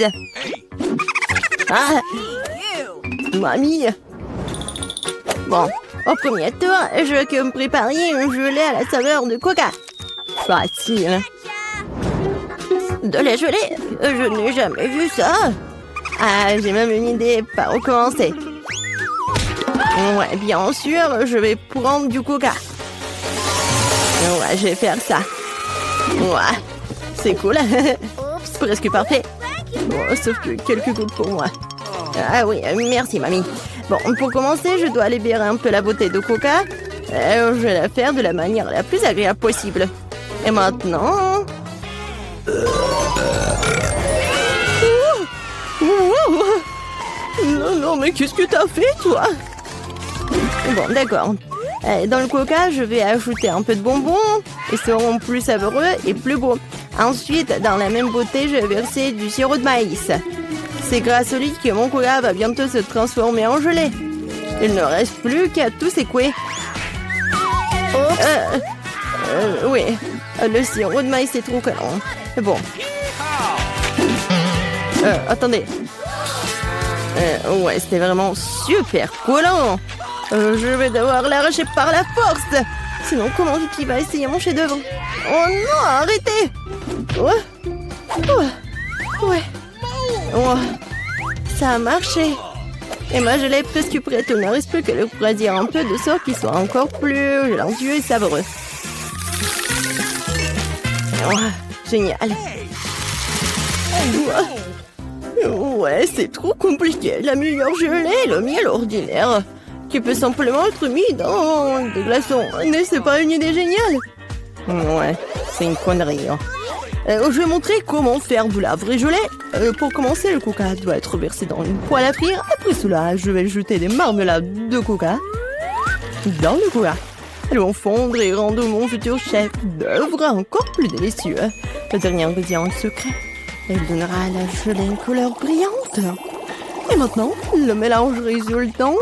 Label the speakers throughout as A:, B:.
A: bêtises. Ah, mamie. Bon, au premier tour, je veux que me prépariez un gelée à la saveur de coca. Facile. De la gelée? Je n'ai jamais vu ça. Ah, j'ai même une idée par où commencer. Ouais, bien sûr, je vais prendre du coca. Ouais, je vais faire ça. Ouais, c'est cool. Presque parfait. Bon, sauf que quelques gouttes pour moi. Ah oui, merci, mamie. Bon, pour commencer, je dois libérer un peu la bouteille de coca. Je vais la faire de la manière la plus agréable possible. Et maintenant... Non, non, mais qu'est-ce que t'as fait, toi? Bon, d'accord. Dans le coca, je vais ajouter un peu de bonbons. Ils seront plus savoureux et plus beaux. Ensuite, dans la même bouteille, je vais verser du sirop de maïs. C'est grâce au lit que mon coca va bientôt se transformer en gelée. Il ne reste plus qu'à tout secouer. Oui, le sirop de maïs est trop collant. Bon. Attendez. Ouais, c'était vraiment super collant. Je vais devoir l'arracher par la force. Sinon, comment Vicky va essayer mon chef-d'œuvre? Oh non, arrêtez! Ouais. Oh, ça a marché. Et ma gelée est presque prête. Il ne reste plus que le refroidir un peu de sorte qu'il soit encore plus gélatineux et savoureux. Oh, génial. Ouais, c'est trop compliqué. La meilleure gelée est le miel ordinaire, qui peut simplement être mis dans des glaçons. Mais c'est pas une idée géniale? Ouais, c'est une connerie. Hein. Je vais montrer comment faire de la vraie gelée. Pour commencer, le coca doit être versé dans une poêle à frire. Après cela, je vais ajouter des marmelades de coca dans le coca. Elles vont fondre et rendre mon futur chef d'œuvre encore plus délicieux. Le dernier ingrédient est secret. Elle donnera à la gelée une couleur brillante. Et maintenant, le mélange résultant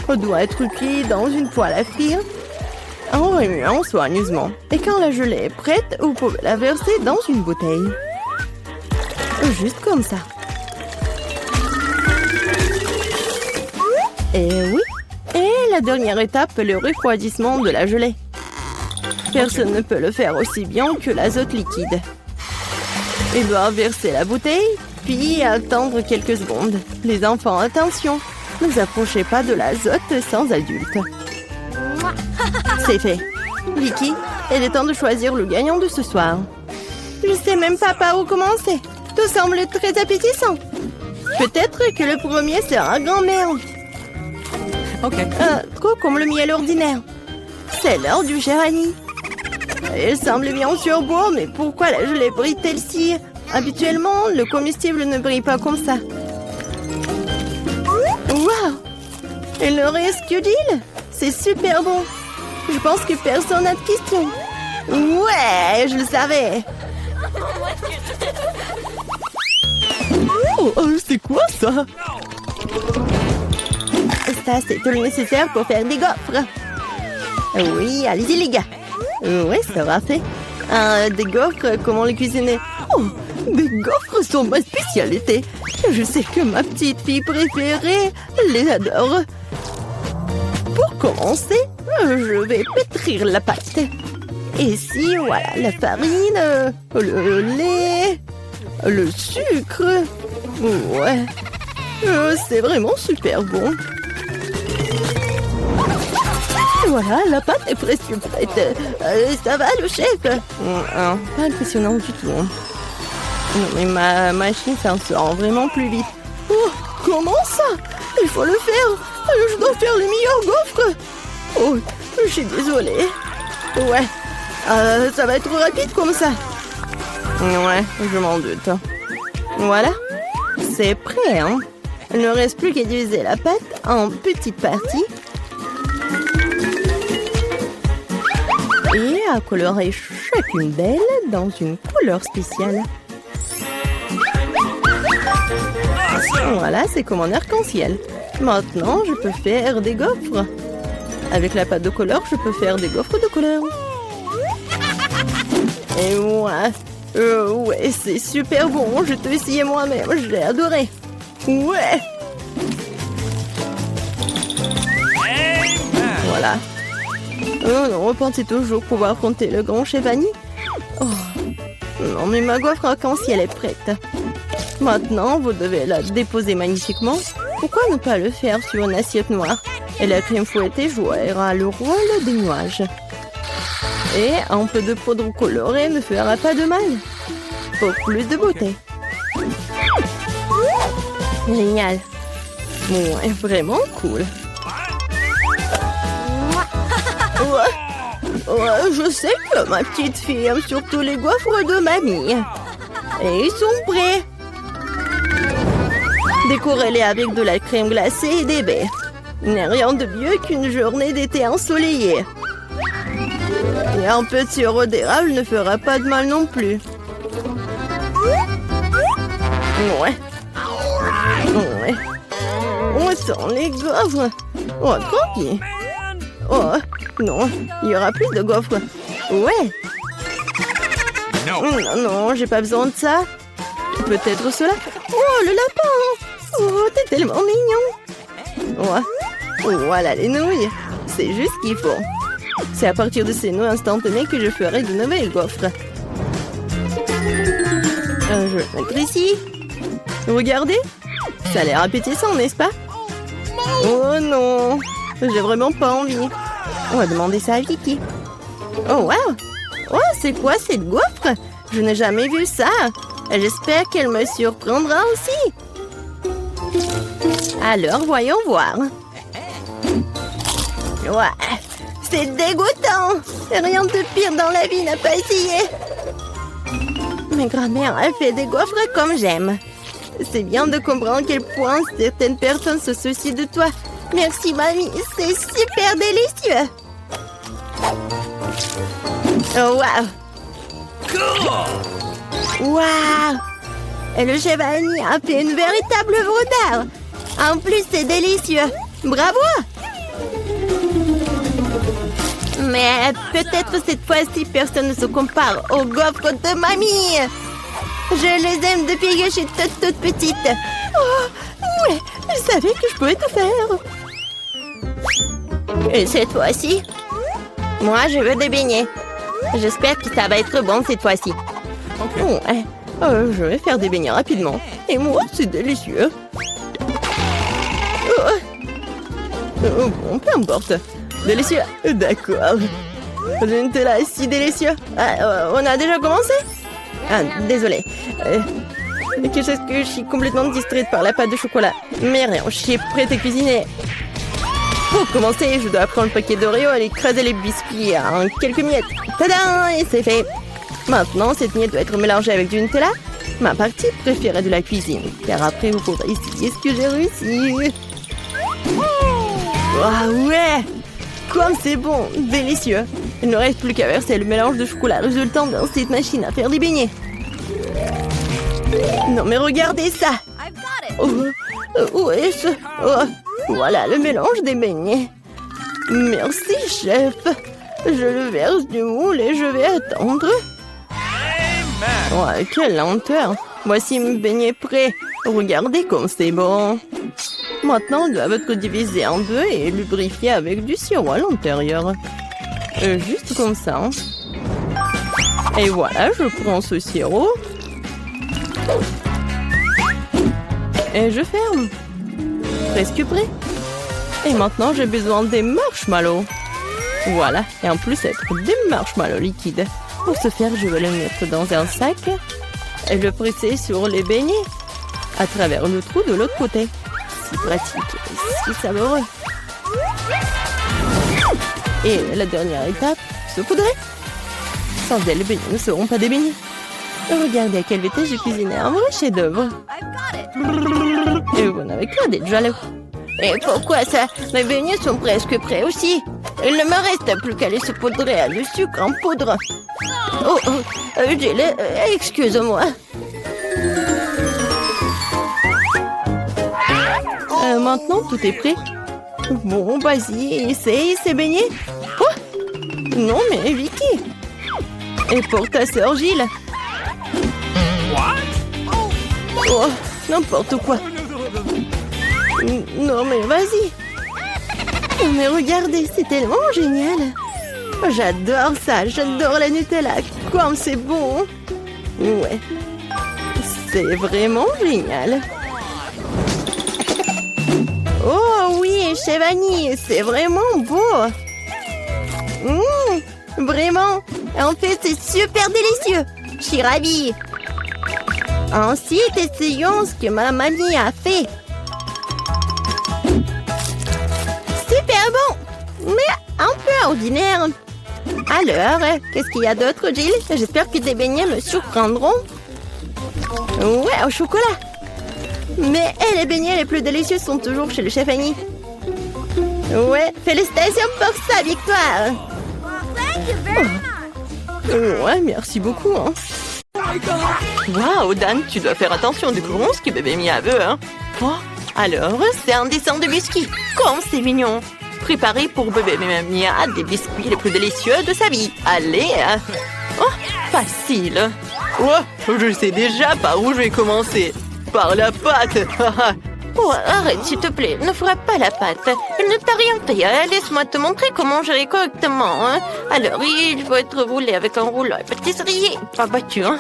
A: doit être cuit dans une poêle à frire en remuant soigneusement. Et quand la gelée est prête, vous pouvez la verser dans une bouteille. Juste comme ça. Et oui. Et la dernière étape, le refroidissement de la gelée. Personne ne peut le faire aussi bien que l'azote liquide. Il doit verser la bouteille, puis attendre quelques secondes. Les enfants, attention, ne vous approchez pas de l'azote sans adulte. C'est fait. Vicky, il est temps de choisir le gagnant de ce soir. Je sais même pas par où commencer. Tout semble très appétissant. Peut-être que le premier sera grand-mère. Ok. Trop comme le miel ordinaire. C'est l'heure du Géranie. Il semble bien sûr beau, mais pourquoi la gelée brille-t-elle si? Habituellement, le comestible ne brille pas comme ça. Waouh! Il ne reste que l'huile. C'est super bon. Je pense que personne n'a de questions. Ouais, je le savais. C'est quoi ça? Ça, c'est tout le nécessaire pour faire des gaufres. Oui, allez-y les gars. Oui, ça va fait. Des gaufres, comment les cuisiner? Oh, des gaufres sont ma spécialité. Je sais que ma petite fille préférée les adore. Pour commencer, je vais pétrir la pâte. Ici, voilà, la farine, le lait, le sucre. Ouais, c'est vraiment super bon. Voilà, la pâte est presque prête. Ça va, le chef? Pas impressionnant du tout. Non, mais ma machine s'en sort vraiment plus vite. Oh, comment ça? Il faut le faire. Je dois faire les meilleurs gaufres. Oh, je suis désolée. Ouais, ça va être rapide comme ça. Ouais, je m'en doute. Voilà, c'est prêt, hein? Il ne reste plus qu'à diviser la pâte en petites parties. Et à colorer chacune d'elles dans une couleur spéciale. Voilà, c'est comme un arc-en-ciel. Maintenant, je peux faire des gaufres. Avec la pâte de couleur, je peux faire des gaufres de couleur. Et ouais, Ouais, c'est super bon. Je te essayé moi-même. J'ai adoré. Ouais. Voilà. Oh non, pensez toujours pouvoir affronter le grand chef Annie. Oh. Non, mais ma gaufre arc-en-ciel est prête. Maintenant, vous devez la déposer magnifiquement. Pourquoi ne pas le faire sur une assiette noire? Et la crème fouettée jouera le rôle des nuages. Et un peu de poudre colorée ne fera pas de mal. Pour plus de beauté. Génial. Ouais, vraiment cool. Ouais, je sais que ma petite fille aime surtout les gaufres de mamie. Et ils sont prêts. Décorez-les avec de la crème glacée et des baies. Il n'est rien de mieux qu'une journée d'été ensoleillée. Et un peu de sirop d'érable ne fera pas de mal non plus. Ouais. Ouais. On sent les gaufres. Oh, tranquille. Oh, non, il y aura plus de gaufres. Ouais. Non, non, j'ai pas besoin de ça. Peut-être cela. Oh, le lapin. Oh, t'es tellement mignon. Ouais. Voilà les nouilles. C'est juste ce qu'il faut. C'est à partir de ces nouilles instantanées que je ferai de nouvelles gaufres. Je vais le mettre ici. Regardez. Ça a l'air appétissant, n'est-ce pas? Oh non. J'ai vraiment pas envie. On va demander ça à Vicky. Oh wow. Oh, c'est quoi cette gaufre? Je n'ai jamais vu ça. J'espère qu'elle me surprendra aussi. Alors, voyons voir. Ouais. C'est dégoûtant. Rien de pire dans la vie n'a pas essayé. Ma grand-mère a fait des gaufres comme j'aime. C'est bien de comprendre à quel point certaines personnes se soucient de toi. Merci, mamie. C'est super délicieux. Oh, wow. Wow. Et le chef Annie a fait une véritable œuvre d'art. En plus, c'est délicieux. Bravo. Mais peut-être cette fois-ci, personne ne se compare aux gaufres de mamie. Je les aime depuis que je suis toute petite. Oh, ouais, je savais que je pouvais tout faire. Et cette fois-ci, moi, je veux des beignets. J'espère que ça va être bon cette fois-ci. Ouais, je vais faire des beignets rapidement. Et moi, c'est délicieux. Bon, peu importe. Délicieux. D'accord. Le Nutella est si délicieux. On a déjà commencé? Ah, désolé. Quelque chose que je suis complètement distraite par la pâte de chocolat. Mais rien, je suis prête à cuisiner. Pour commencer, je dois prendre le paquet d'Oreo et écraser les biscuits en quelques miettes. Tadam! Et c'est fait. Maintenant, cette miette doit être mélangée avec du Nutella. Ma partie préférée de la cuisine. Car après, vous pourrez essayer ce que j'ai réussi. Ah ouais! Comme c'est bon! Délicieux! Il ne reste plus qu'à verser le mélange de chocolat résultant dans cette machine à faire des beignets. Non mais regardez ça! Où est-ce? Oh, voilà le mélange des beignets. Merci, chef. Je le verse du moule et je vais attendre. Ouais, quelle lenteur. Voici mes beignets prêts. Regardez comme c'est bon. Maintenant, ils doivent être divisés en deux et lubrifiés avec du sirop à l'intérieur. Juste comme ça. Et voilà, je prends ce sirop. Et je ferme. Presque prêt. Et maintenant, j'ai besoin des marshmallows. Voilà. Et en plus, être des marshmallows liquides. Pour ce faire, je vais les mettre dans un sac et le presser sur les beignets à travers le trou de l'autre côté. Si pratique, si savoureux. Et la dernière étape, saupoudrer. Sans elle, les beignets ne seront pas des beignets. Regardez à quelle vitesse j'ai cuisiné un vrai chef-d'œuvre. Et vous n'avez qu'à d'être jaloux. Et pourquoi ça? Mes beignets sont presque prêts aussi. Il ne me reste plus qu'à les saupoudrer à le sucre en poudre. Excuse-moi. Maintenant, tout est prêt. Bon, vas-y, essaye ces beignets. Oh! Non, mais Vicky. Et pour ta sœur Gilles. Oh, n'importe quoi. Non, mais vas-y. Oh, mais regardez, c'est tellement génial. J'adore ça, j'adore la Nutella. Comme c'est bon. Ouais. C'est vraiment génial. Oh oui, chez Vanille, c'est vraiment beau. Vraiment. En fait, c'est super délicieux. Je suis ravie. Ensuite, essayons ce que ma mamie a fait. Super bon, mais un peu ordinaire. Alors, qu'est-ce qu'il y a d'autre, Jill? J'espère que tes beignets me surprendront. Ouais, au chocolat. Mais les beignets les plus délicieux sont toujours chez le chef Annie. Ouais, félicitations pour sa victoire. Oh. Ouais, merci beaucoup. Hein. Waouh, Dan, tu dois faire attention, découvrons ce que bébé Mia veut. Hein. Oh, alors, c'est un dessin de biscuits. Comme c'est mignon. Préparé pour bébé Mia des biscuits les plus délicieux de sa vie. Allez. Oh, facile. Oh, je sais déjà par où je vais commencer. Par la pâte. Oh, arrête, s'il te plaît. Ne frappe pas la pâte. Elle ne t'a rien fait. Laisse-moi te montrer comment gérer correctement. Hein. Alors, il faut être roulé avec un rouleau à pâtisserie. Pas battu. Hein.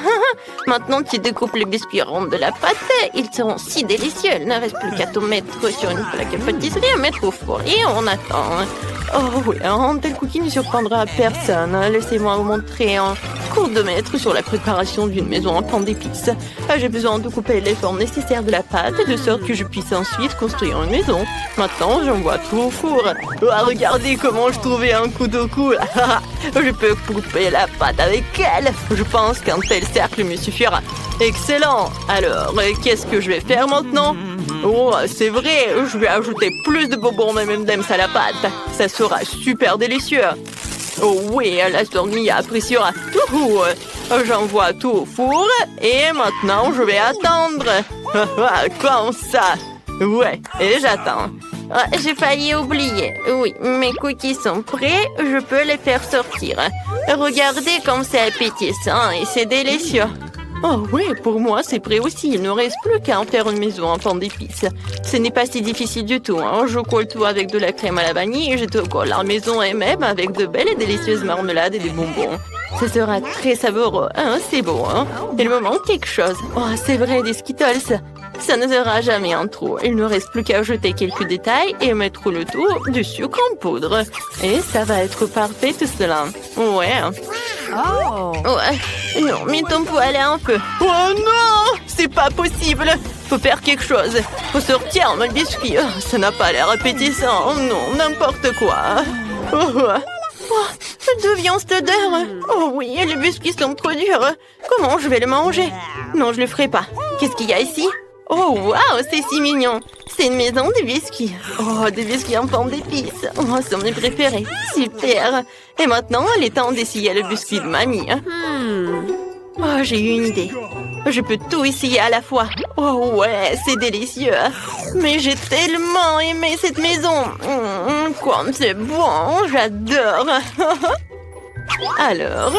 A: Maintenant, tu découpes les biscuits ronds de la pâte. Ils seront si délicieux. Il ne reste plus qu'à tout mettre sur une plaque à pâtisserie et mettre au four. Et on attend. Oh oui, un tel cookie ne surprendra personne. Laissez-moi vous montrer un cours de maître sur la préparation d'une maison en pain d'épices. J'ai besoin de couper les formes nécessaires de la pâte de sorte que je puisse ensuite construire une maison. Maintenant, j'envoie tout au four. Regardez comment je trouvais un couteau cool. Je peux couper la pâte avec elle. Je pense qu'un tel cercle me suffira. Excellent. Alors, qu'est-ce que je vais faire maintenant? Oh, c'est vrai, je vais ajouter plus de bonbons M&M's à la pâte. Ça sera super délicieux. Oh oui, la sortie appréciera tout. J'envoie tout au four et maintenant je vais attendre. Comme ça. Ouais, et j'attends. J'ai failli oublier. Oui, mes cookies sont prêts, je peux les faire sortir. Regardez comme c'est appétissant et c'est délicieux. Oh oui, pour moi c'est prêt aussi. Il ne reste plus qu'à en faire une maison en pain d'épices. Ce n'est pas si difficile du tout. Hein. Je colle tout avec de la crème à la vanille et je te colle la maison elle-même avec de belles et délicieuses marmelades et des bonbons. Ce sera très savoureux. Hein, c'est beau, hein? Il me manque quelque chose. Oh, c'est vrai, des Skittles. Ça ne sera jamais en trop. Il ne reste plus qu'à ajouter quelques détails et mettre le tout du sucre en poudre. Et ça va être parfait tout cela. Ouais. Oh. Ouais. Non, mais ton poêle est en feu. Oh non! C'est pas possible! Faut faire quelque chose. Faut sortir mon biscuit. Oh, ça n'a pas l'air appétissant. Oh non, n'importe quoi. D'où vient cette odeur? Oh oui, les biscuits sont trop durs. Comment je vais le manger? Non, je le ferai pas. Qu'est-ce qu'il y a ici? Oh, waouh, c'est si mignon. C'est une maison de biscuits. Oh, des biscuits en forme d'épices. Oh, c'est mes préférés. Super. Et maintenant, il est temps d'essayer le biscuit de mamie. Oh, j'ai eu une idée. Je peux tout essayer à la fois. Oh ouais, c'est délicieux. Mais j'ai tellement aimé cette maison. Comme c'est bon, j'adore. Alors,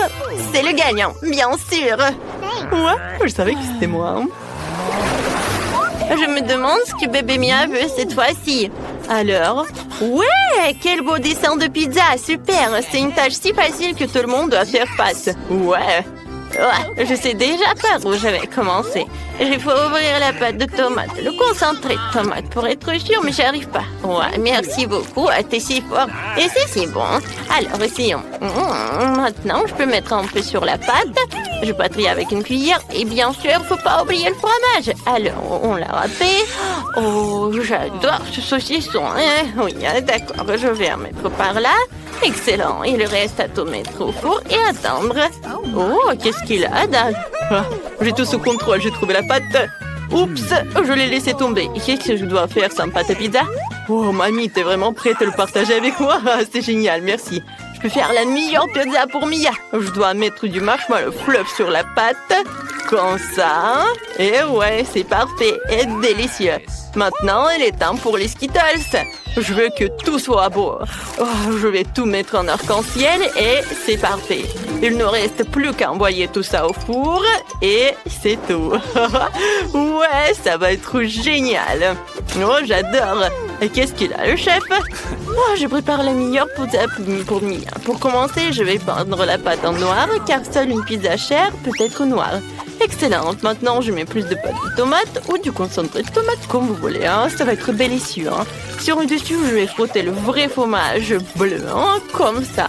A: c'est le gagnant, bien sûr. Ouais, je savais que c'était moi. Je me demande ce que bébé Mia veut cette fois-ci. Alors, ouais, quel beau dessin de pizza, super. C'est une tâche si facile que tout le monde doit faire face. Ouais. Je sais déjà par où je vais commencer. Il faut ouvrir la pâte de tomate, le concentré de tomate pour être sûr, mais j'arrive pas. Ouais, merci beaucoup, t'es si fort. Et c'est si bon. Alors, essayons. Maintenant, je peux mettre un peu sur la pâte. Je patrie avec une cuillère. Et bien sûr, faut pas oublier le fromage. Alors, on l'a râpé. Oh, j'adore ce saucisson. Oui, d'accord, je vais en mettre par là. Excellent. Il reste à tout mettre au four et attendre. Oh, qu'est-ce qu'il a, Dan? J'ai tout sous contrôle, j'ai trouvé la pâte. Oups, je l'ai laissé tomber. Qu'est-ce que je dois faire sans pâte à pizza? Oh, mamie, t'es vraiment prête à le partager avec moi? C'est génial, merci. Je peux faire la meilleure pizza pour Mia. Je dois mettre du marshmallow fluff sur la pâte. comme ça. Et ouais, c'est parfait et délicieux. Maintenant, il est temps pour les Skittles. Je veux que tout soit beau. Oh, je vais tout mettre en arc-en-ciel et c'est parfait. Il ne reste plus qu'à envoyer tout ça au four et c'est tout. Ouais, ça va être génial. Oh, j'adore. Et qu'est-ce qu'il a, le chef? Oh, je prépare la meilleure pizza pour Mia. Pour commencer, je vais peindre la pâte en noir car seule une pizza chère peut être noire. Excellente. Maintenant, je mets plus de pâte de tomate ou du concentré de tomate, comme vous voulez. Hein. Ça va être délicieux. Hein. Sur le dessus, je vais frotter le vrai fromage bleu, hein, comme ça.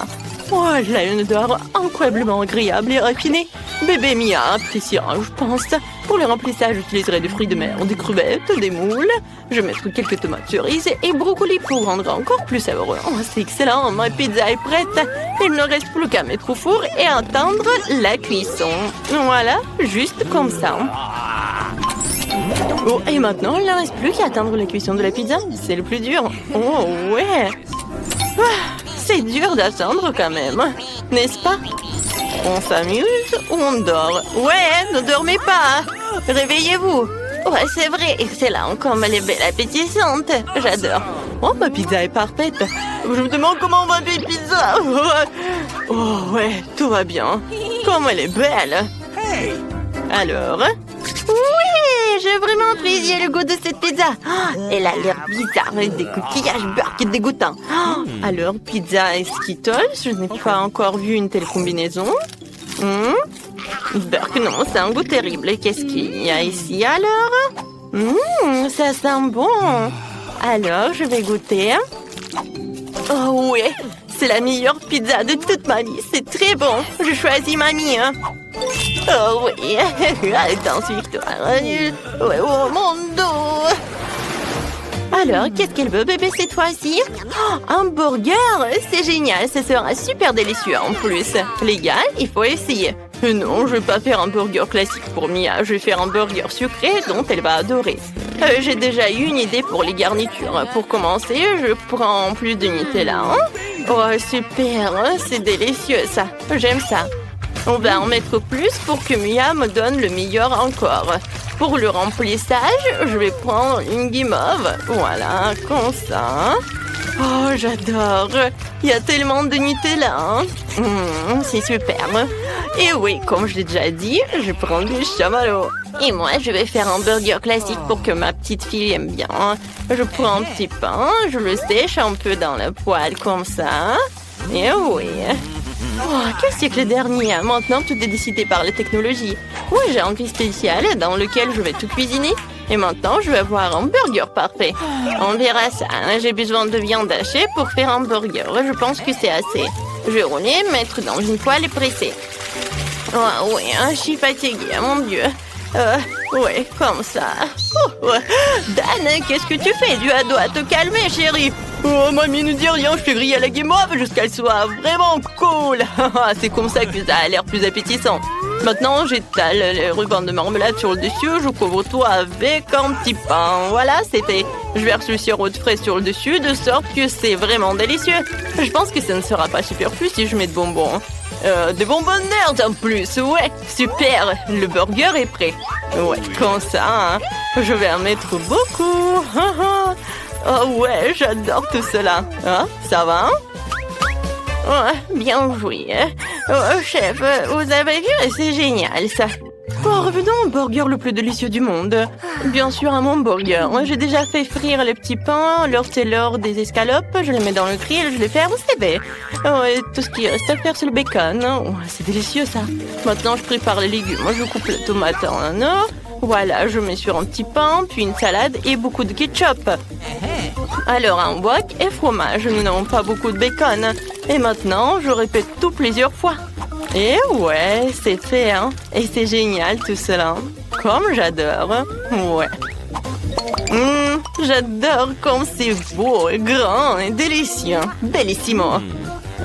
A: Oh, elle a une odeur incroyablement agréable et raffinée. Bébé Mia appréciera, je pense. Pour le remplissage, j'utiliserai des fruits de mer, des crevettes, des moules. Je mettrai quelques tomates cerises et brocolis pour rendre encore plus savoureux. Oh, c'est excellent, ma pizza est prête. Il ne reste plus qu'à mettre au four et attendre la cuisson. Voilà, juste comme ça. Oh, et maintenant, il ne reste plus qu'à attendre la cuisson de la pizza. C'est le plus dur. Oh, ouais. C'est dur d'attendre quand même, n'est-ce pas? On s'amuse ou on dort? Ouais, ne dormez pas. Réveillez-vous. Ouais, c'est vrai, excellent, comme elle est belle, appétissante. J'adore. Oh, ma pizza est parfaite. Je me demande comment on va faire pizza. Oh, ouais, tout va bien. Comme elle est belle. Alors? Oui, j'ai vraiment apprécié le goût de cette pizza. Oh, elle a l'air bizarre, avec des coquillages beurre qui est dégoûtant. Oh, alors, pizza et Skittles, je n'ai pas encore vu une telle combinaison. Burk, non, c'est un goût terrible. Qu'est-ce qu'il y a ici alors? Ça sent bon. Alors, je vais goûter. Oh oui, c'est la meilleure pizza de toute ma vie. C'est très bon. Je choisis mamie. Hein. Oh oui, danse victoire. Ouais, oh mon dos. Alors, qu'est-ce qu'elle veut, bébé, cette fois-ci? Oh, un burger! C'est génial, ça sera super délicieux en plus. Les gars, il faut essayer. Non, je vais pas faire un burger classique pour Mia. Je vais faire un burger sucré dont elle va adorer. J'ai déjà eu une idée pour les garnitures. Pour commencer, je prends plus de Nutella. Hein? Oh, super! C'est délicieux, ça. J'aime ça. On va en mettre plus pour que Mia me donne le meilleur encore. Pour le remplissage, je vais prendre une guimauve. Voilà, comme ça. Oh, j'adore. Il y a tellement de Nutella. C'est super. Et oui, comme je l'ai déjà dit, je prends du chamallow. Et moi, je vais faire un burger classique pour que ma petite fille aime bien. Je prends un petit pain, je le sèche un peu dans la poêle comme ça. Et oui. Oh, quel siècle dernier! Maintenant, tout est décidé par la technologie. Oui, j'ai un grille spécial dans lequel je vais tout cuisiner. Et maintenant, je vais avoir un burger parfait. On verra ça. J'ai besoin de viande hachée pour faire un burger. Je pense que c'est assez. Je vais rouler, mettre dans une poêle et presser. Oh, oui, je suis fatiguée, mon Dieu. Ouais, comme ça. Dan, qu'est-ce que tu fais? Tu dois te calmer, chérie. Oh, mamie ne dit rien, je fais griller la guimauve jusqu'à ce qu'elle soit vraiment cool. C'est comme ça que ça a l'air plus appétissant. Maintenant, j'étale le ruban de marmelade sur le dessus, je couvre tout avec un petit pain. Voilà, c'est fait. Je verse le sirop de fraise sur le dessus, de sorte que c'est vraiment délicieux. Je pense que ça ne sera pas superflu si je mets de bonbons. Des bonbons nerds en plus, ouais, super, le burger est prêt. Ouais, comme ça, hein. Je vais en mettre beaucoup. Oh ouais, j'adore tout cela. Hein, ça va? Oh, bien joué. Oh, chef, vous avez vu, c'est génial ça. Oh, revenons au burger le plus délicieux du monde. Bien sûr, un hamburger. J'ai déjà fait frire les petits pains, leur c'est l'heure des escalopes. Je les mets dans le grill, je les ferme, c'est fait. Oh, et tout ce qui reste à faire, c'est le bacon. Oh, c'est délicieux ça. Maintenant, je prépare les légumes. Je coupe les tomates en un. Voilà, je mets sur un petit pain, puis une salade et beaucoup de ketchup. Alors, un wok et fromage. Nous n'avons pas beaucoup de bacon. Et maintenant, je répète tout plusieurs fois. Et ouais, c'est fait, hein. Et c'est génial tout cela. Comme j'adore. Ouais. J'adore comme c'est beau, grand et délicieux. Bellissimo.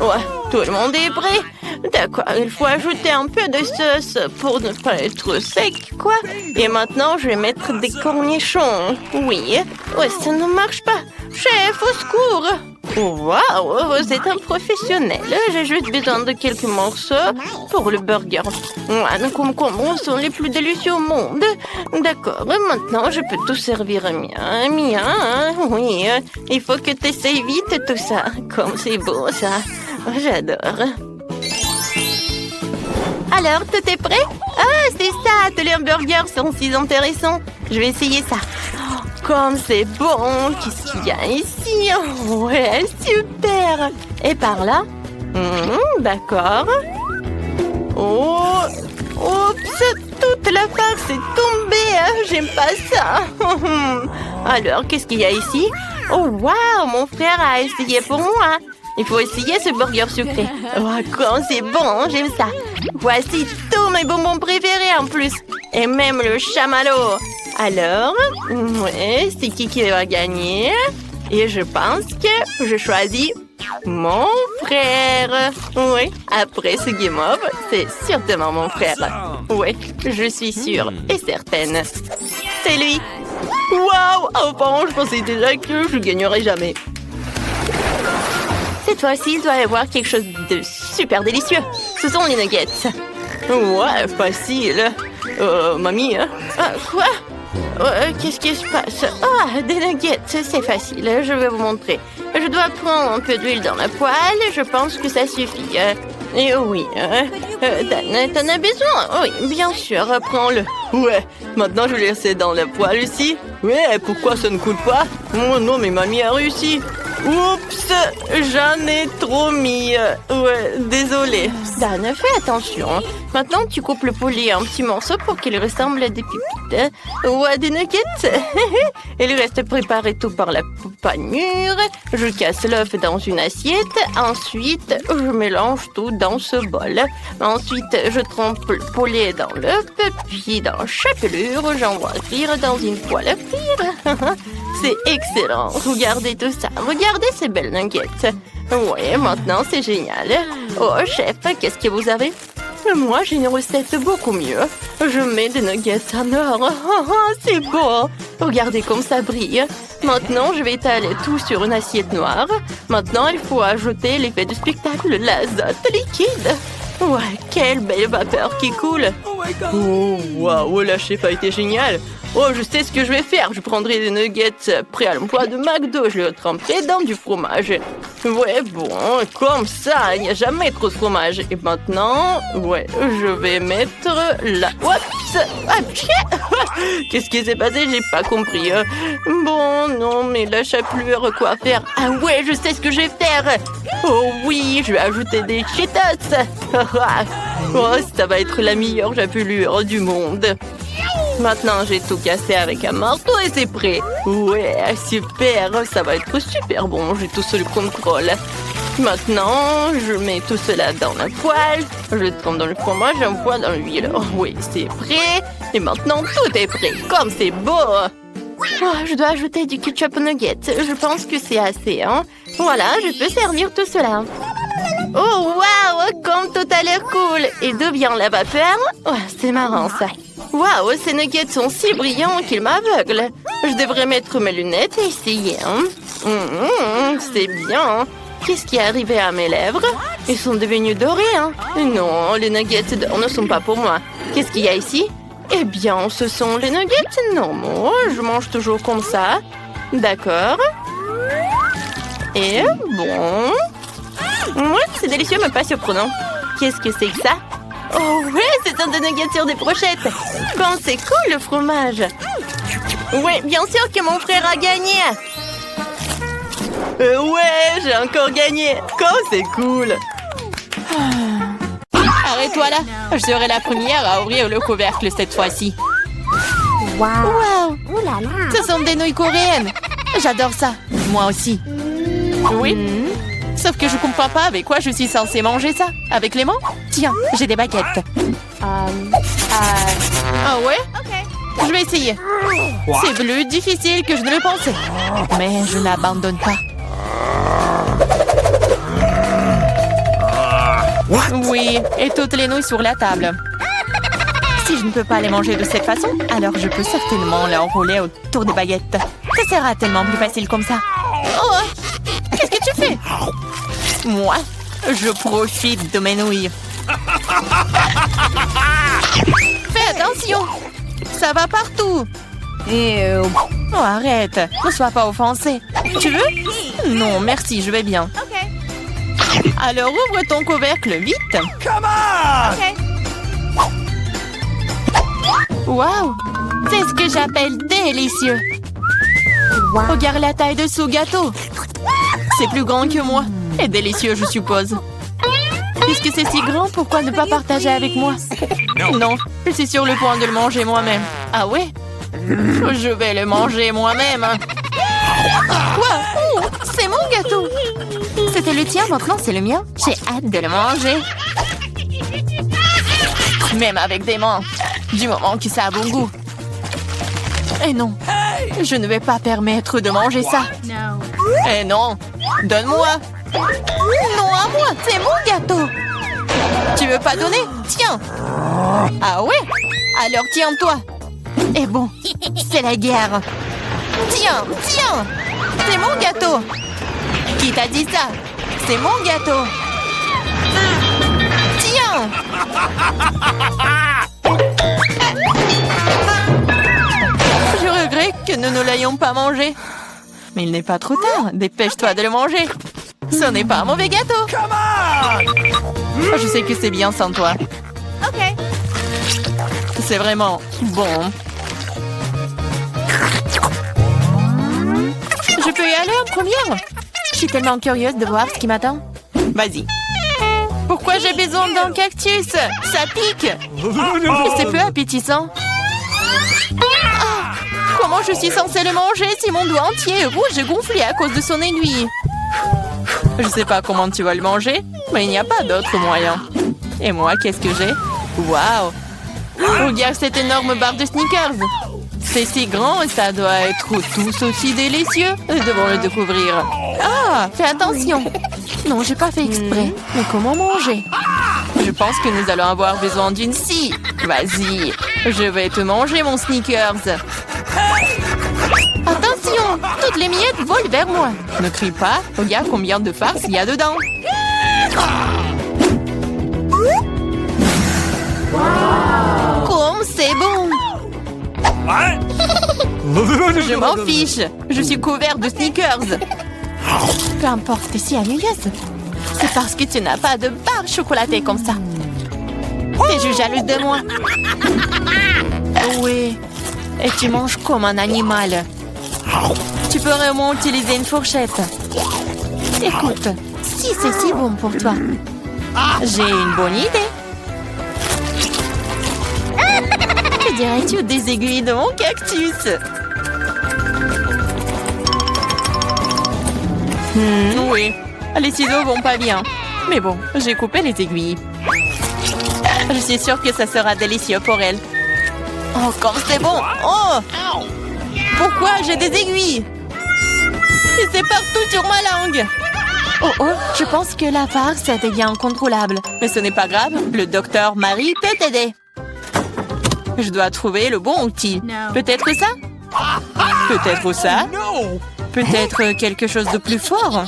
A: Ouais, tout le monde est prêt. D'accord, il faut ajouter un peu de sauce pour ne pas être sec, quoi. Et maintenant, je vais mettre des cornichons. Oui. Ouais, ça ne marche pas. Chef, au secours. Waouh, c'est un professionnel. J'ai juste besoin de quelques morceaux pour le burger. Les concombres sont les plus délicieux au monde. D'accord, maintenant je peux tout servir mien. Oui, il faut que tu essayes vite tout ça. Comme c'est beau ça. J'adore. Alors, tout est prêt? Ah, c'est ça, tous les hamburgers sont si intéressants. Je vais essayer ça. Comme c'est bon! Qu'est-ce qu'il y a ici? Ouais, super! Et par là? D'accord. Oh! Oups! Toute la farce est tombée! J'aime pas ça! Alors, qu'est-ce qu'il y a ici? Oh, waouh! Mon frère a essayé pour moi! Il faut essayer ce burger sucré. Oh, comme c'est bon! J'aime ça! Voici tous mes bonbons préférés en plus! Et même le chamallow! Alors, ouais, c'est qui va gagner? Et je pense que je choisis mon frère. Oui, après ce game off, c'est certainement mon frère. Oui, je suis sûre et certaine. C'est lui. Waouh! Enfin, je pensais déjà que je gagnerais jamais. Cette fois-ci, il doit y avoir quelque chose de super délicieux. Ce sont les nuggets. Ouais, facile. Mamie, hein? Quoi? Qu'est-ce qui se passe? Ah, des nuggets, c'est facile, je vais vous montrer. Je dois prendre un peu d'huile dans la poêle, je pense que ça suffit. Et oui, t'en as besoin? Oui, bien sûr, prends-le. Ouais, maintenant je vais laisser dans la poêle ici. Ouais, pourquoi ça ne coule pas? Oh non, mais mamie a réussi. Oups, j'en ai trop mis. Ouais, désolé. Dan, fais attention. Maintenant, tu coupes le poulet en petits morceaux pour qu'il ressemble à des pépites. Ou à des nuggets. Et le reste préparé tout par la panure. Je casse l'œuf dans une assiette. Ensuite, je mélange tout dans ce bol. Ensuite, je trempe le poulet dans l'œuf. Puis, dans chaque pelure, j'envoie cuire dans une poêle à frire. C'est excellent. Regardez tout ça. Regardez ces belles nuggets. Oui, maintenant, c'est génial. Oh, chef, qu'est-ce que vous avez? Moi, j'ai une recette beaucoup mieux. Je mets des nuggets en or. C'est beau. Regardez comme ça brille. Maintenant, je vais étaler tout sur une assiette noire. Maintenant, il faut ajouter l'effet du spectacle, l'azote liquide. Ouais, quelle belle vapeur qui coule. Oh, waouh, la chef a été géniale. Oh, je sais ce que je vais faire. Je prendrai des nuggets prêts à l'emploi de McDo. Je les tremperai dans du fromage. Ouais, bon, comme ça, il n'y a jamais trop de fromage. Et maintenant, ouais, je vais mettre là. Oups! Qu'est-ce qui s'est passé? J'ai pas compris. Bon, non, mais la chapelure, quoi faire? Ah ouais, je sais ce que je vais faire. Oh oui, je vais ajouter des Cheetos. Oh, ça va être la meilleure chapelure du monde. Maintenant, j'ai tout cassé avec un marteau et c'est prêt. Ouais, super, ça va être super bon, j'ai tout sous le contrôle. Maintenant, je mets tout cela dans la poêle. Je le trempe dans le fromage et j'envoie dans l'huile. Oh, oui, c'est prêt. Et maintenant, tout est prêt. Comme c'est beau. Oh, je dois ajouter du ketchup aux nuggets. Je pense que c'est assez, hein. Voilà, je peux servir tout cela. Oh, waouh, comme tout a l'air cool. Et d'où vient la vapeur? Oh, c'est marrant, ça. Waouh, ces nuggets sont si brillants qu'ils m'aveuglent. Je devrais mettre mes lunettes et essayer, hein. C'est bien. Qu'est-ce qui est arrivé à mes lèvres? Ils sont devenus dorés, hein. Non, les nuggets d'or ne sont pas pour moi. Qu'est-ce qu'il y a ici? Eh bien, ce sont les nuggets normaux. Je mange toujours comme ça. D'accord. Et bon... Ouais, c'est délicieux, mais pas surprenant. Qu'est-ce que c'est que ça? Oh ouais, c'est un de nuggets sur des brochettes. Quand c'est cool, le fromage. Ouais, bien sûr que mon frère a gagné. Ouais, j'ai encore gagné. Quand c'est cool. Arrête-toi là. Je serai la première à ouvrir le couvercle cette fois-ci. Wow. Ce sont des nouilles coréennes. J'adore ça. Moi aussi. Oui. Sauf que je comprends pas avec quoi je suis censée manger ça. Avec les mains? Tiens, j'ai des baguettes. Ah ouais? Je vais essayer. C'est plus difficile que je ne le pensais. Mais je n'abandonne pas. Oui, et toutes les nouilles sur la table. Si je ne peux pas les manger de cette façon, alors je peux certainement les enrouler autour des baguettes. Ça sera tellement plus facile comme ça. Oh! Qu'est-ce que tu fais? manger. Moi, je profite de mes nouilles. Fais attention. Ça va partout. Oh, arrête. Ne sois pas offensé. Tu veux? Non, merci, je vais bien. Alors, ouvre ton couvercle vite. Wow! C'est ce que j'appelle délicieux. Regarde la taille de ce gâteau. C'est plus grand que moi. Et délicieux, je suppose. Puisque c'est si grand, pourquoi ne pas partager avec moi? Non, je suis sur le point de le manger moi-même. Ah ouais? Je vais le manger moi-même. Quoi? Oh, c'est mon gâteau. C'était le tien, maintenant c'est le mien. J'ai hâte de le manger. Même avec des mains. Du moment que ça a bon goût. Et non, je ne vais pas permettre de manger ça. Eh non, donne-moi. Non, à moi, c'est mon gâteau. Tu veux pas donner? Tiens. Ah ouais? Alors tiens-toi. Et bon, c'est la guerre. Tiens, tiens. C'est mon gâteau. Qui t'a dit ça? C'est mon gâteau. Tiens. Je regrette que nous ne l'ayons pas mangé. Mais il n'est pas trop tard. Dépêche-toi de le manger. Ce n'est pas un mauvais gâteau. Je sais que c'est bien sans toi. Ok. C'est vraiment bon. Je peux y aller en première? Je suis tellement curieuse de voir ce qui m'attend. Vas-y. Pourquoi j'ai besoin d'un cactus? Ça pique. Et c'est peu appétissant. Ah, comment je suis censée le manger si mon doigt entier est rouge et gonflé à cause de son aiguille? Je sais pas comment tu vas le manger, mais il n'y a pas d'autre moyen. Et moi, qu'est-ce que j'ai? Waouh! Regarde cette énorme barre de Snickers. C'est si grand et ça doit être tous aussi délicieux. Nous devons le découvrir. Ah, fais attention. Non, j'ai pas fait exprès. Mais comment manger? Je pense que nous allons avoir besoin d'une scie. Vas-y, je vais te manger mon Snickers. Attention, toutes les miettes volent vers moi. Ne crie pas, regarde combien de farce il y a dedans. Comme c'est bon. Je m'en fiche. Je suis couvert de Snickers. Peu importe, t'es si ennuyeuse. C'est parce que tu n'as pas de barre chocolatée comme ça. T'es jalouse de moi. Oui. Et tu manges comme un animal. Tu peux vraiment utiliser une fourchette. Écoute, si c'est si bon pour toi, j'ai une bonne idée. Que dirais-tu des aiguilles de mon cactus? Oui, les ciseaux vont pas bien. Mais bon, j'ai coupé les aiguilles. Je suis sûre que ça sera délicieux pour elle. Oh, comme c'est bon! Oh! Pourquoi j'ai des aiguilles? Et c'est partout sur ma langue! Oh, je pense que la farce devient incontrôlable. Mais ce n'est pas grave, le docteur Marie peut t'aider. Je dois trouver le bon outil. Peut-être ça? Peut-être ça? Peut-être quelque chose de plus fort?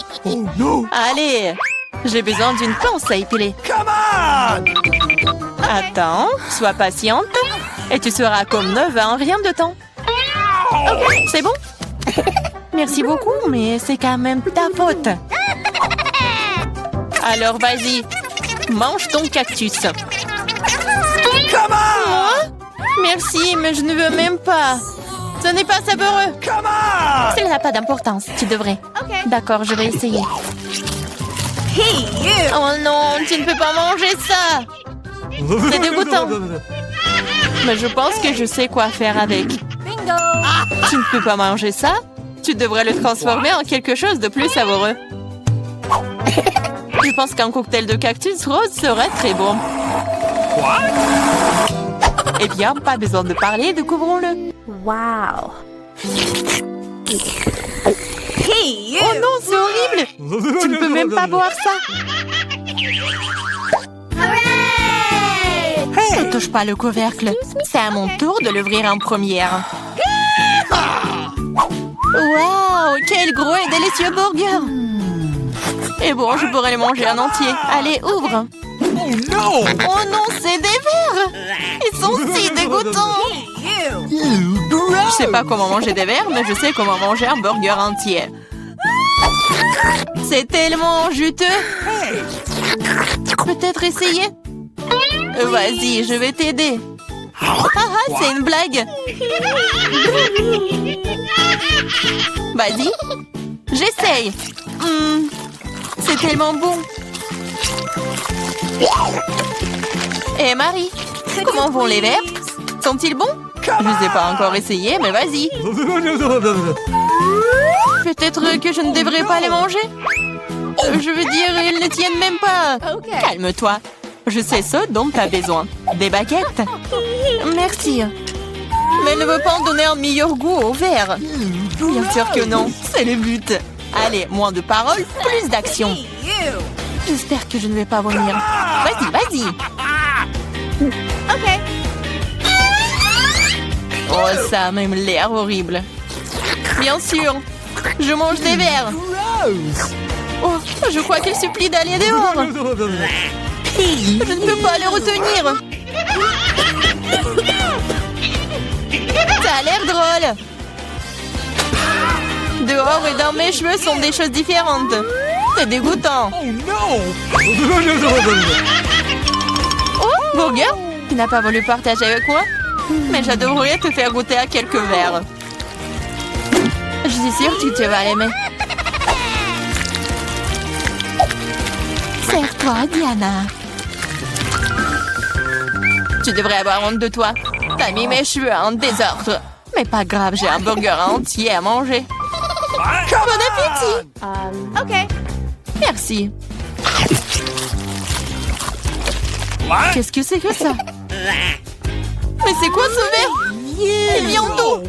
A: Allez, j'ai besoin d'une pince à épiler. Attends, sois patiente. Et tu seras comme neuve en rien de temps. Ok, c'est bon? Merci beaucoup, mais c'est quand même ta faute. Alors vas-y, mange ton cactus. Moi? Merci, mais je ne veux même pas. Ce n'est pas savoureux. Cela n'a pas d'importance, tu devrais. D'accord, je vais essayer. Oh non, tu ne peux pas manger ça. C'est dégoûtant. Mais je pense que je sais quoi faire avec. Tu ne peux pas manger ça? Tu devrais le transformer en quelque chose de plus savoureux. Je pense qu'un cocktail de cactus rose serait très bon. Eh bien, pas besoin de parler, découvrons-le.
B: Wow.
A: Oh non, c'est horrible! Tu ne peux même pas boire ça! Ne touche pas le couvercle. C'est à mon tour de l'ouvrir en première. Waouh! Quel gros et délicieux burger! Et bon, je pourrais les manger en entier. Allez, ouvre. Oh non, c'est des vers. Ils sont si dégoûtants. Je sais pas comment manger des vers, mais je sais comment manger un burger entier. C'est tellement juteux. Peut-être essayer? Vas-y, je vais t'aider. C'est une blague. Vas-y, j'essaye. C'est tellement bon. Et Marie, comment vont les verres? Sont-ils bons? Je ne les ai pas encore essayés, mais vas-y. Peut-être que je ne devrais pas les manger. Je veux dire, ils ne tiennent même pas. Calme-toi. Je sais ce dont tu as besoin. Des baguettes? Merci. Mais elle ne veut pas en donner un meilleur goût au verre. Bien sûr que non. C'est le but. Allez, moins de paroles, plus d'action. J'espère que je ne vais pas vomir. Vas-y, vas-y. Ok. Oh, ça a même l'air horrible. Bien sûr. Je mange des verres. Oh, je crois qu'il supplie d'aller dehors. Je ne peux pas les retenir. Ça a l'air drôle. Dehors et dans mes cheveux sont des choses différentes. C'est dégoûtant. Oh, Burger, tu n'as pas voulu partager avec moi? Mais j'adorerais te faire goûter à quelques verres. Je suis sûre que tu vas l'aimer. Serre-toi, Diana. Tu devrais avoir honte de toi. T'as mis mes cheveux en désordre. Mais pas grave, j'ai un burger entier à manger. Bon appétit. Ok. Merci. Qu'est-ce que c'est que ça? Mais c'est quoi ce verre? Il vient d'où?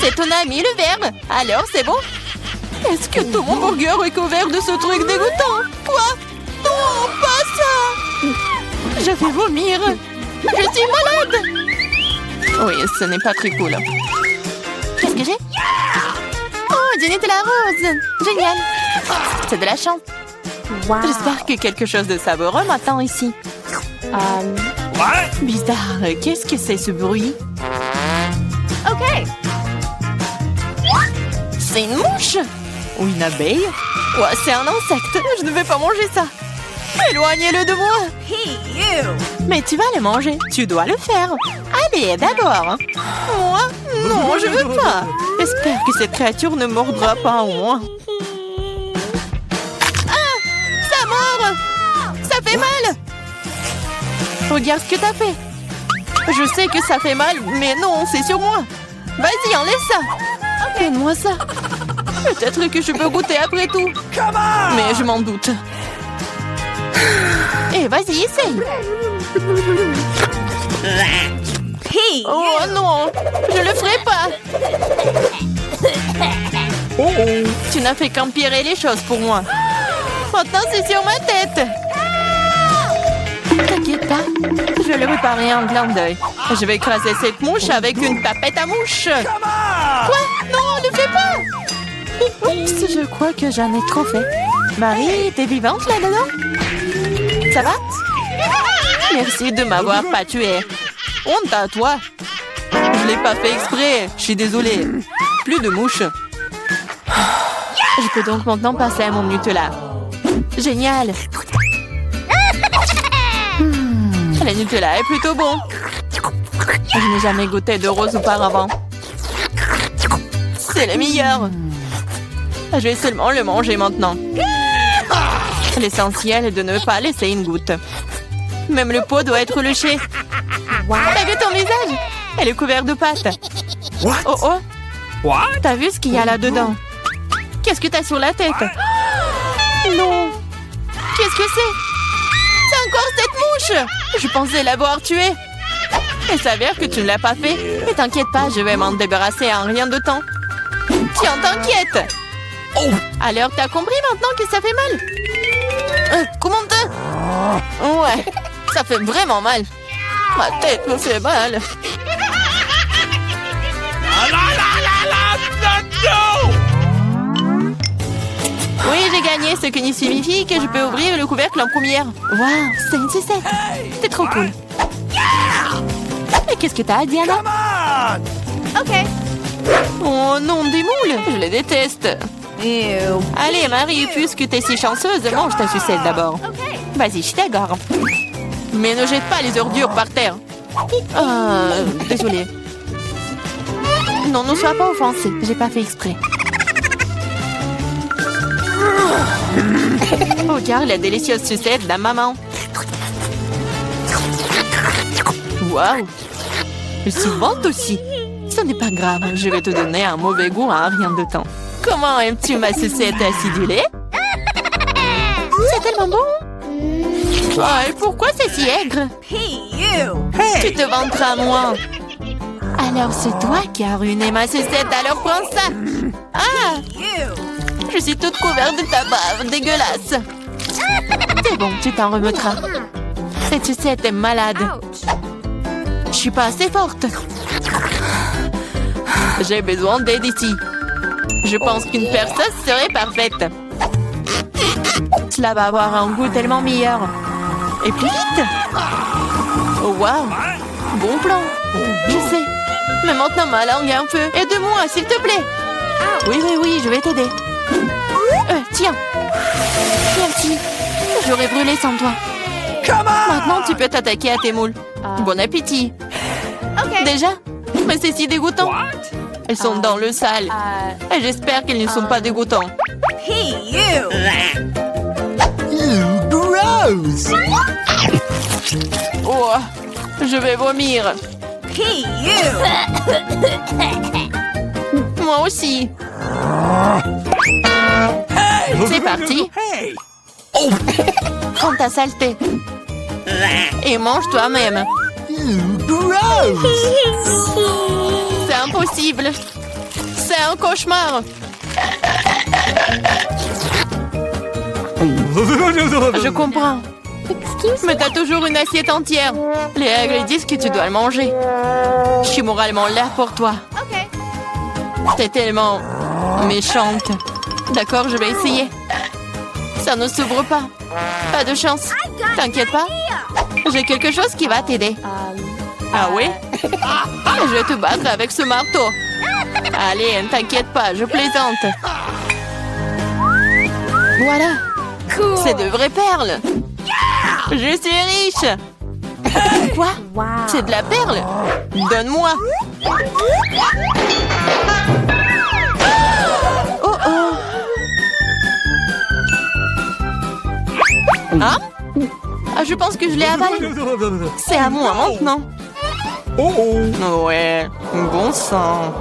A: C'est ton ami le verre. Alors c'est bon? Est-ce que tout mon burger est couvert de ce truc dégoûtant? Quoi? Non, pas ça! Je vais vomir. Je suis malade. Oui, ce n'est pas très cool. Qu'est-ce que j'ai? Oh, du Nutella rose. Génial. C'est de la chance. Wow. J'espère que quelque chose de savoureux m'attend ici. Bizarre. Qu'est-ce que c'est ce bruit? Ok. C'est une mouche? Ou une abeille? Ouais, c'est un insecte. Je ne vais pas manger ça. Éloignez-le de moi. Mais tu vas le manger. Tu dois le faire. Allez, d'abord. Moi? Non, je veux pas. J'espère que cette créature ne mordra pas en moi. Ah! Ça mord! Ça fait mal! Regarde ce que t'as fait. Je sais que ça fait mal, mais non, c'est sur moi. Vas-y, enlève ça. Donne-moi ça. Peut-être que je peux goûter après tout. Mais je m'en doute. Et vas-y, essaye. Oh non, je le ferai pas. Tu n'as fait qu'empirer les choses pour moi. Maintenant, c'est sur ma tête. T'inquiète pas, je vais le réparer en clin d'œil. Je vais écraser cette mouche avec une tapette à mouche. Quoi? Non, ne fais pas. Oups, je crois que j'en ai trop fait. Marie, t'es vivante là-dedans? Ça va? Merci de m'avoir pas tué. Honte à toi. Je l'ai pas fait exprès. Je suis désolée. Plus de mouches. Je peux donc maintenant passer à mon Nutella. Génial. Le Nutella est plutôt bon. Je n'ai jamais goûté de rose auparavant. C'est le meilleur. Je vais seulement le manger maintenant. L'essentiel est de ne pas laisser une goutte. Même le pot doit être léché. T'as vu ton visage? Elle est couverte de pâtes. Oh oh. T'as vu ce qu'il y a là-dedans? Qu'est-ce que t'as sur la tête? Non. Qu'est-ce que c'est? C'est encore cette mouche! Je pensais l'avoir tuée. Il s'avère que tu ne l'as pas fait. Mais t'inquiète pas, je vais m'en débarrasser en rien de temps. Tiens, t'inquiète. Alors, t'as compris maintenant que ça fait mal? Comment t'as? Ouais, ça fait vraiment mal. Ma tête me fait mal. Oui, j'ai gagné. gagné, ce qui signifie que je peux ouvrir le couvercle en première. Waouh, c'est une sucette. C'est trop cool. Mais qu'est-ce que t'as, Diana?
B: Ok.
A: Oh non, des moules. Je les déteste. Allez, Marie, puisque t'es si chanceuse, mange ta sucette d'abord. Vas-y, je suis d'accord. Mais ne jette pas les ordures par terre. Désolée. Non, ne sois pas offensée. J'ai pas fait exprès. Regarde la délicieuse sucette de la maman. Waouh! Elle se vante aussi. Ce n'est pas grave, je vais te donner un mauvais goût en rien de temps. Comment aimes-tu ma sucette acidulée? C'est tellement bon! Oh, et pourquoi c'est si aigre? Tu te vanteras, moi! Alors c'est toi qui as ruiné ma sucette, alors prends ça! Ah! Je suis toute couverte de ta bave, dégueulasse! C'est bon, tu t'en remettras. Cette sucette est malade. Je suis pas assez forte. J'ai besoin d'aide ici. Je pense qu'une perceuse serait parfaite. Cela va avoir un goût tellement meilleur. Et plus vite. Oh, waouh. Bon plan. Je sais. Mais maintenant ma langue est un peu. Aide-moi, s'il te plaît. Oui, je vais t'aider. Tiens. Merci. J'aurais brûlé sans toi. Maintenant, tu peux t'attaquer à tes moules. Bon appétit. Déjà? Mais c'est si dégoûtant. Elles sont dans le sale. Et j'espère qu'elles ne sont pas dégoûtants.
C: Gross!
A: Oh, je vais vomir. Moi aussi. C'est parti. Prends ta saleté. Et mange toi-même.
C: Gross!
A: C'est impossible. C'est un cauchemar. Je comprends. Mais t'as toujours une assiette entière. Les règles disent que tu dois le manger. Je suis moralement là pour toi. T'es tellement méchante. D'accord, je vais essayer. Ça ne s'ouvre pas. Pas de chance. T'inquiète pas. J'ai quelque chose qui va t'aider. Ah oui? Je vais te battre avec ce marteau. Allez, ne t'inquiète pas, je plaisante. Voilà. C'est de vraies perles. Je suis riche. Quoi? C'est de la perle? Donne-moi. Oh oh. Hein? Ah, je pense que je l'ai avalé. C'est à moi maintenant.
C: Oh!
A: Ouais, bon sang.